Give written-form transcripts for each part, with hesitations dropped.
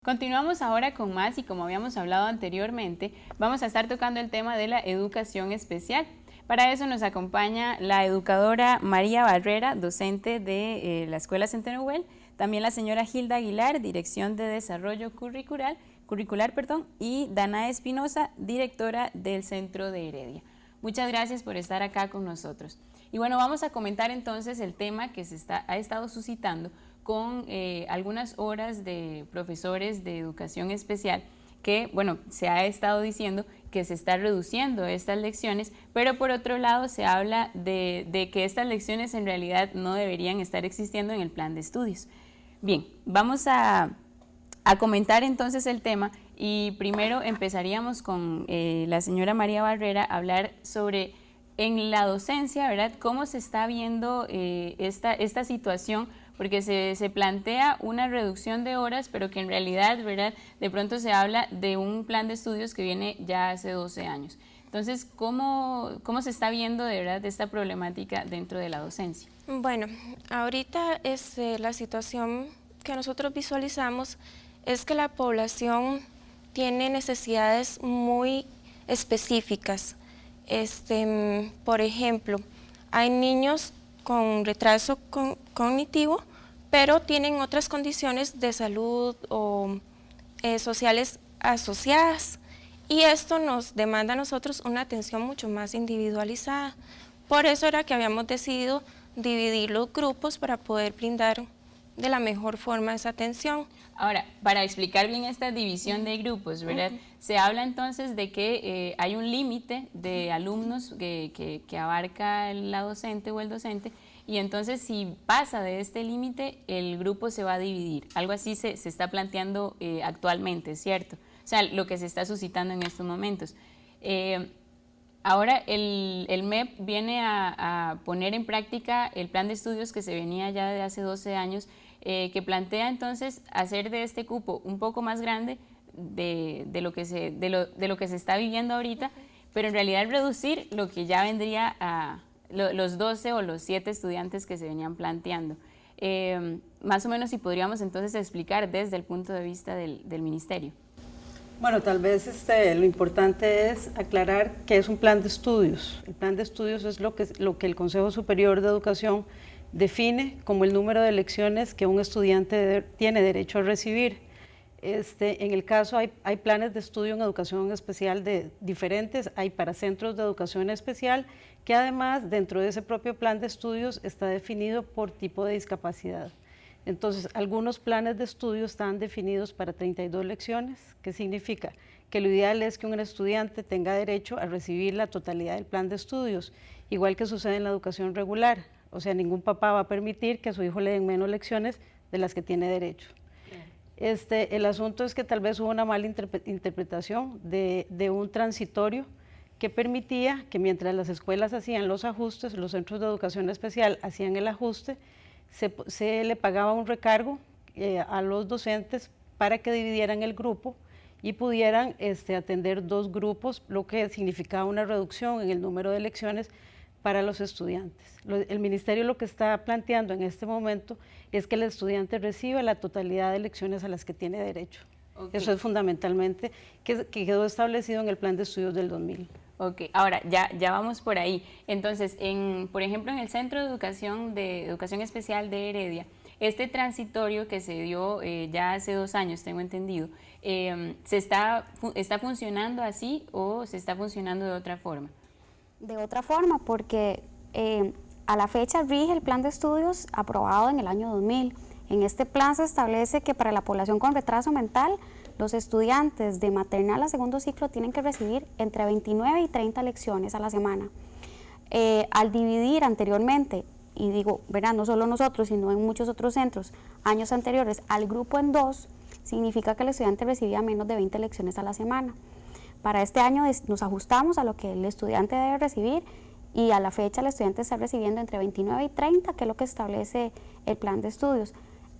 Continuamos ahora con más y como habíamos hablado anteriormente, vamos a estar tocando el tema de la educación especial. Para eso nos acompaña la educadora María Barrera, docente de la Escuela Centeno Güell, también la señora Hilda Aguilar, Dirección de Desarrollo Curricular, y Danae Espinosa, directora del Centro de Heredia. Muchas gracias por estar acá con nosotros. Y bueno, vamos a comentar entonces el tema que ha estado suscitando con algunas horas de profesores de educación especial que, bueno, se ha estado diciendo que se está reduciendo estas lecciones, pero por otro lado se habla de que estas lecciones en realidad no deberían estar existiendo en el plan de estudios. Bien, vamos a comentar entonces el tema y primero empezaríamos con la señora María Barrera a hablar sobre en la docencia, ¿verdad? ¿Cómo se está viendo esta situación? Porque se plantea una reducción de horas, pero que en realidad, ¿verdad? De pronto se habla de un plan de estudios que viene ya hace 12 años. Entonces, ¿cómo se está viendo de verdad esta problemática dentro de la docencia? Bueno, ahorita la situación que nosotros visualizamos es que la población tiene necesidades muy específicas. Por ejemplo, hay niños con retraso cognitivo, pero tienen otras condiciones de salud o sociales asociadas, y esto nos demanda a nosotros una atención mucho más individualizada. Por eso era que habíamos decidido dividir los grupos para poder brindar de la mejor forma esa atención. Ahora, para explicar bien esta división de grupos, ¿verdad? Se habla entonces de que hay un límite de alumnos que abarca la docente o el docente, y entonces si pasa de este límite, el grupo se va a dividir. Algo así se está planteando actualmente, ¿cierto? O sea, lo que se está suscitando en estos momentos. Ahora el MEP viene a poner en práctica el plan de estudios que se venía ya de hace 12 años, que plantea entonces hacer de este cupo un poco más grande de lo que se está viviendo ahorita, pero en realidad reducir lo que ya vendría a los 12 o los 7 estudiantes que se venían planteando. Más o menos si podríamos entonces explicar desde el punto de vista del ministerio. Bueno, tal vez lo importante es aclarar qué es un plan de estudios. El plan de estudios es lo que el Consejo Superior de Educación define como el número de lecciones que un estudiante tiene derecho a recibir. En el caso hay planes de estudio en educación especial diferentes, hay para centros de educación especial, que además dentro de ese propio plan de estudios está definido por tipo de discapacidad. Entonces, algunos planes de estudio están definidos para 32 lecciones, que significa que lo ideal es que un estudiante tenga derecho a recibir la totalidad del plan de estudios, igual que sucede en la educación regular. O sea, ningún papá va a permitir que a su hijo le den menos lecciones de las que tiene derecho. El asunto es que tal vez hubo una mala interpretación de un transitorio que permitía que mientras las escuelas hacían los ajustes, los centros de educación especial hacían el ajuste, se le pagaba un recargo a los docentes para que dividieran el grupo y pudieran atender 2 grupos, lo que significaba una reducción en el número de lecciones para los estudiantes. El ministerio lo que está planteando en este momento es que el estudiante reciba la totalidad de lecciones a las que tiene derecho. Okay. Eso es fundamentalmente que quedó establecido en el plan de estudios del 2000. Ok, ahora ya vamos por ahí. Entonces, por ejemplo, en el Centro de Educación Especial de Heredia, este transitorio que se dio ya hace 2 años, tengo entendido, ¿está funcionando así o se está funcionando de otra forma? De otra forma, porque a la fecha rige el plan de estudios aprobado en el año 2000. En este plan se establece que para la población con retraso mental, los estudiantes de maternal a segundo ciclo tienen que recibir entre 29 y 30 lecciones a la semana. Al dividir anteriormente, y digo, ¿verdad? No solo nosotros, sino en muchos otros centros, años anteriores, al grupo en 2, significa que el estudiante recibía menos de 20 lecciones a la semana. Para este año nos ajustamos a lo que el estudiante debe recibir, y a la fecha el estudiante está recibiendo entre 29 y 30, que es lo que establece el plan de estudios.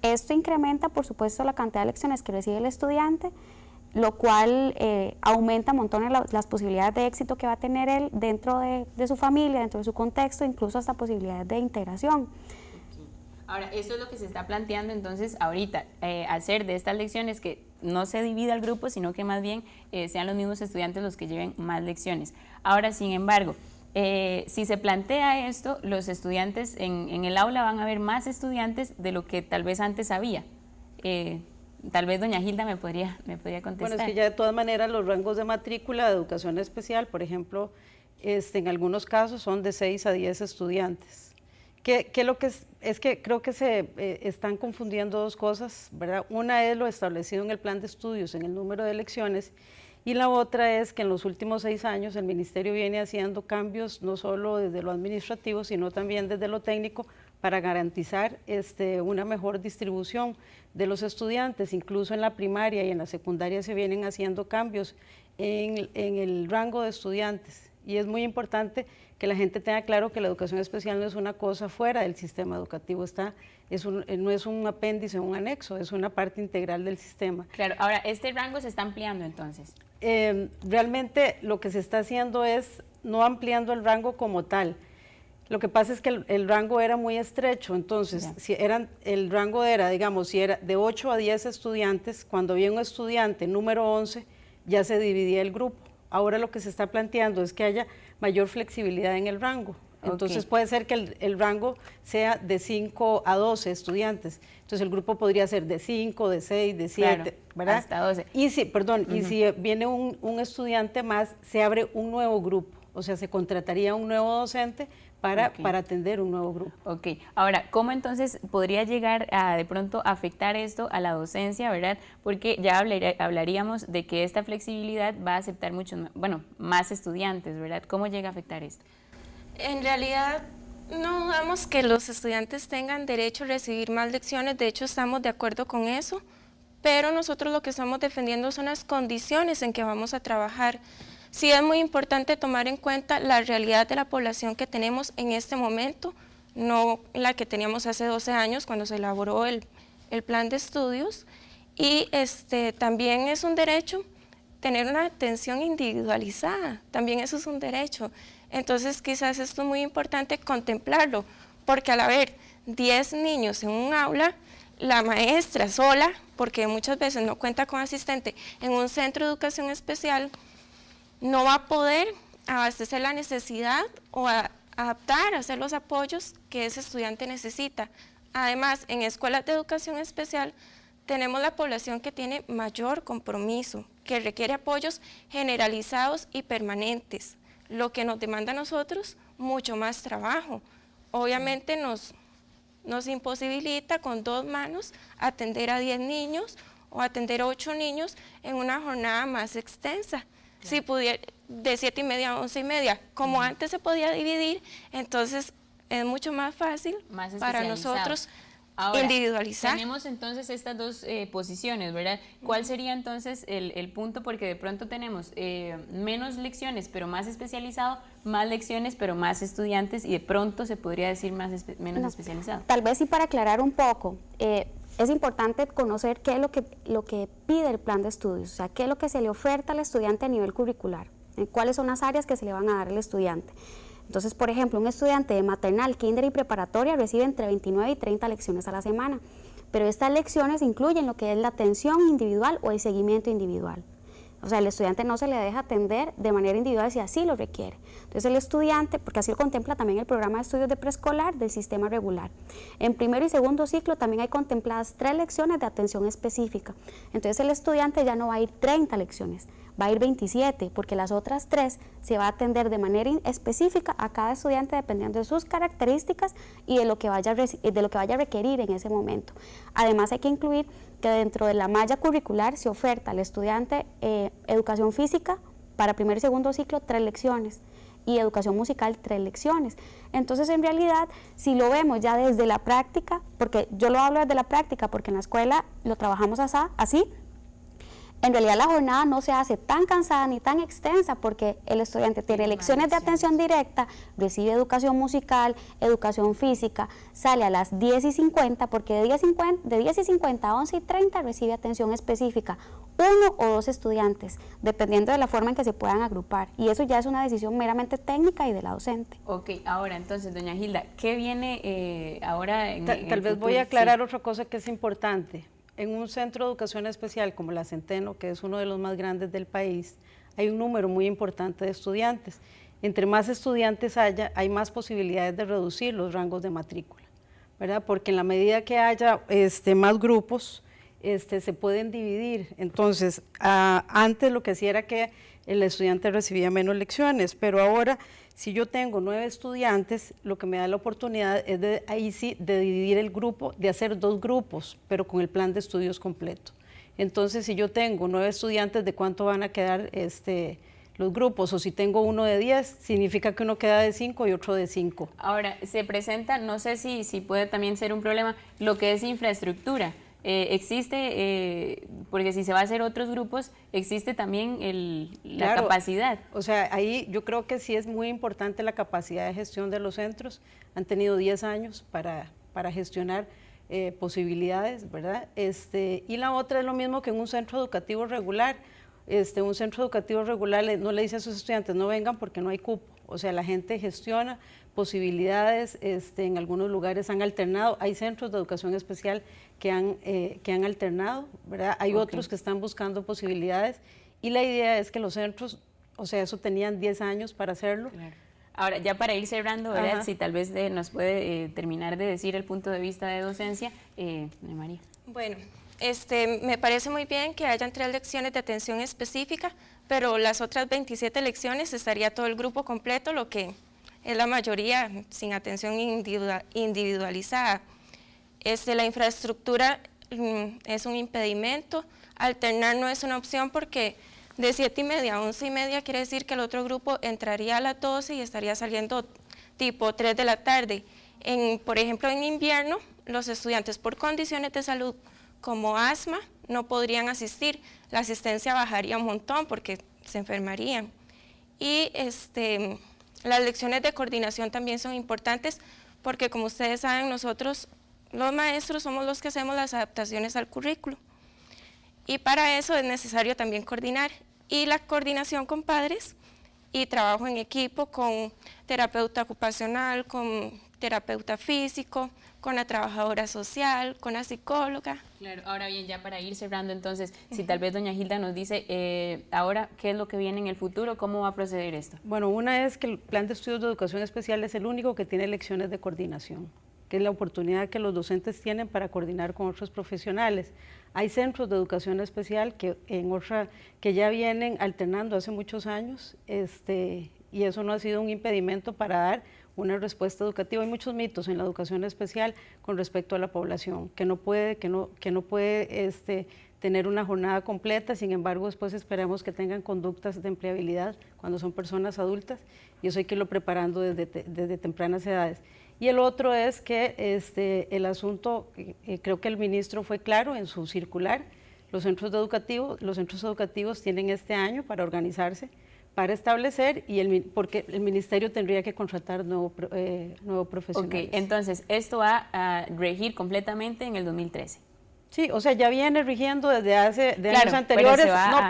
Esto incrementa, por supuesto, la cantidad de lecciones que recibe el estudiante, lo cual aumenta montones las posibilidades de éxito que va a tener él dentro de su familia, dentro de su contexto, incluso hasta posibilidades de integración. Ahora, esto es lo que se está planteando entonces ahorita, hacer de estas lecciones que no se divida el grupo, sino que más bien sean los mismos estudiantes los que lleven más lecciones. Ahora, sin embargo, si se plantea esto, los estudiantes en el aula van a haber más estudiantes de lo que tal vez antes había. Tal vez doña Gilda me podría contestar. Bueno, es que ya de todas maneras los rangos de matrícula de educación especial, por ejemplo, en algunos casos son de 6 a 10 estudiantes. Lo que es que creo que se están confundiendo dos cosas, ¿verdad? Una es lo establecido en el plan de estudios, en el número de lecciones, y la otra es que en los últimos 6 años el Ministerio viene haciendo cambios, no solo desde lo administrativo, sino también desde lo técnico, para garantizar una mejor distribución de los estudiantes. Incluso en la primaria y en la secundaria se vienen haciendo cambios en el rango de estudiantes. Y es muy importante que la gente tenga claro que la educación especial no es una cosa fuera del sistema educativo, no es un apéndice o un anexo, es una parte integral del sistema. Claro, ahora, ¿este rango se está ampliando entonces? Realmente lo que se está haciendo es no ampliando el rango como tal. Lo que pasa es que el rango era muy estrecho, entonces el rango era, digamos, si era de 8 a 10 estudiantes, cuando había un estudiante número 11, ya se dividía el grupo. Ahora lo que se está planteando es que haya mayor flexibilidad en el rango. Entonces puede ser que el rango sea de 5 a 12 estudiantes. Entonces el grupo podría ser de 5, de 6, de 7, claro, ¿verdad? Hasta 12. Y si viene un estudiante más, se abre un nuevo grupo. O sea, se contrataría un nuevo docente para atender un nuevo grupo. Ok, ahora, ¿cómo entonces podría llegar a de pronto afectar esto a la docencia, verdad? Porque ya hablaríamos de que esta flexibilidad va a aceptar más estudiantes, ¿verdad? ¿Cómo llega a afectar esto? En realidad, no dudamos que los estudiantes tengan derecho a recibir más lecciones, de hecho estamos de acuerdo con eso, pero nosotros lo que estamos defendiendo son las condiciones en que vamos a trabajar. Sí es muy importante tomar en cuenta la realidad de la población que tenemos en este momento, no la que teníamos hace 12 años cuando se elaboró el plan de estudios, y también es un derecho tener una atención individualizada, también eso es un derecho. Entonces quizás esto es muy importante contemplarlo, porque al haber 10 niños en un aula, la maestra sola, porque muchas veces no cuenta con asistente en un centro de educación especial, no va a poder abastecer la necesidad o adaptar, hacer los apoyos que ese estudiante necesita. Además, en escuelas de educación especial tenemos la población que tiene mayor compromiso, que requiere apoyos generalizados y permanentes, lo que nos demanda a nosotros mucho más trabajo. Obviamente nos imposibilita con 2 manos atender a 10 niños o atender a 8 niños en una jornada más extensa. Si pudiera, de 7:30 a 11:30, como antes se podía dividir, entonces es mucho más fácil para nosotros ahora, individualizar. Tenemos entonces estas dos posiciones, ¿verdad? ¿Cuál sería entonces el punto? Porque de pronto tenemos menos lecciones, pero más especializado, más lecciones, pero más estudiantes, y de pronto se podría decir menos especializado. Tal vez sí, para aclarar un poco, es importante conocer qué es lo que pide el plan de estudios, o sea, qué es lo que se le oferta al estudiante a nivel curricular, cuáles son las áreas que se le van a dar al estudiante. Entonces, por ejemplo, un estudiante de maternal, kinder y preparatoria recibe entre 29 y 30 lecciones a la semana, pero estas lecciones incluyen lo que es la atención individual o el seguimiento individual. O sea, el estudiante no se le deja atender de manera individual si así lo requiere. Entonces el estudiante, porque así lo contempla también el programa de estudios de preescolar del sistema regular. En primero y segundo ciclo también hay contempladas 3 lecciones de atención específica. Entonces el estudiante ya no va a ir 30 lecciones, va a ir 27, porque las otras 3 se va a atender de manera específica a cada estudiante dependiendo de sus características y de lo que vaya a requerir en ese momento. Además hay que incluir que dentro de la malla curricular se oferta al estudiante educación física para primer y segundo ciclo 3 lecciones y educación musical 3 lecciones. Entonces, en realidad, si lo vemos ya desde la práctica, porque yo lo hablo desde la práctica porque en la escuela lo trabajamos así, en realidad la jornada no se hace tan cansada ni tan extensa porque el estudiante tiene lecciones de atención directa, recibe educación musical, educación física, sale a las 10:50 porque de 10:50 a 11:30 recibe atención específica, 1 o 2 estudiantes, dependiendo de la forma en que se puedan agrupar, y eso ya es una decisión meramente técnica y de la docente. Ok, ahora entonces, doña Gilda, ¿qué viene ahora? Tal vez voy a aclarar otra cosa que es importante. en un centro de educación especial como la Centeno, que es uno de los más grandes del país, hay un número muy importante de estudiantes. Entre más estudiantes haya, hay más posibilidades de reducir los rangos de matrícula, ¿verdad? Porque en la medida que haya más grupos, se pueden dividir. Entonces, antes lo que hacía era que el estudiante recibía menos lecciones, pero ahora, si yo tengo 9 estudiantes, lo que me da la oportunidad es ahí sí, de dividir el grupo, de hacer 2 grupos, pero con el plan de estudios completo. Entonces, si yo tengo 9 estudiantes, ¿de cuánto van a quedar los grupos? O si tengo uno de 10, significa que uno queda de 5 y otro de 5. Ahora, se presenta, no sé si puede también ser un problema, lo que es infraestructura. Existe, porque si se va a hacer otros grupos, existe también la Claro, capacidad. O sea, ahí yo creo que sí es muy importante la capacidad de gestión de los centros. Han tenido 10 años para gestionar posibilidades, ¿verdad? Y la otra es lo mismo que en un centro educativo regular. Un centro educativo regular no le dice a sus estudiantes no vengan porque no hay cupo. O sea, la gente gestiona posibilidades, en algunos lugares han alternado, hay centros de educación especial que han alternado, ¿verdad? Hay otros que están buscando posibilidades y la idea es que los centros, o sea, eso tenían 10 años para hacerlo. Claro. Ahora, ya para ir cerrando, ¿verdad? Si tal vez nos puede terminar de decir el punto de vista de docencia, doña María. Bueno, me parece muy bien que hayan 3 lecciones de atención específica, pero las otras 27 lecciones estaría todo el grupo completo, lo que es la mayoría sin atención individualizada. La infraestructura es un impedimento, alternar no es una opción porque de 7:30 a 11:30 quiere decir que el otro grupo entraría a las 12 y estaría saliendo tipo 3 de la tarde. Por ejemplo, en invierno, los estudiantes por condiciones de salud como asma no podrían asistir, la asistencia bajaría un montón porque se enfermarían. Y las lecciones de coordinación también son importantes porque, como ustedes saben, nosotros los maestros somos los que hacemos las adaptaciones al currículo y para eso es necesario también coordinar, y la coordinación con padres y trabajo en equipo con terapeuta ocupacional, con terapeuta físico, con la trabajadora social, con la psicóloga. Claro, ahora bien, ya para ir cerrando entonces, si tal vez doña Gilda nos dice ahora qué es lo que viene en el futuro, ¿cómo va a proceder esto? Bueno, una es que el plan de estudios de educación especial es el único que tiene lecciones de coordinación, que es la oportunidad que los docentes tienen para coordinar con otros profesionales. Hay centros de educación especial que ya vienen alternando hace muchos años, y eso no ha sido un impedimento para dar una respuesta educativa. Hay muchos mitos en la educación especial con respecto a la población, que no puede tener una jornada completa, sin embargo después esperamos que tengan conductas de empleabilidad cuando son personas adultas, y eso hay que irlo preparando desde tempranas edades. Y el otro es que el asunto, creo que el ministro fue claro en su circular, los centros educativos tienen este año para organizarse, para establecer, porque el ministerio tendría que contratar nuevo profesional. Ok, entonces esto va a regir completamente en el 2013. Sí, o sea, ya viene rigiendo desde años anteriores,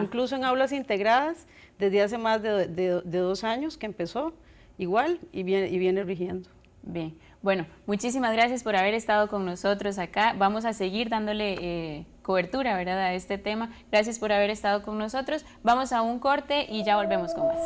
incluso en aulas integradas, desde hace más de 2 años que empezó, igual, y viene rigiendo. Bien, bueno, muchísimas gracias por haber estado con nosotros acá. Vamos a seguir dándole cobertura, ¿verdad?, a este tema. Gracias por haber estado con nosotros. Vamos a un corte y ya volvemos con más.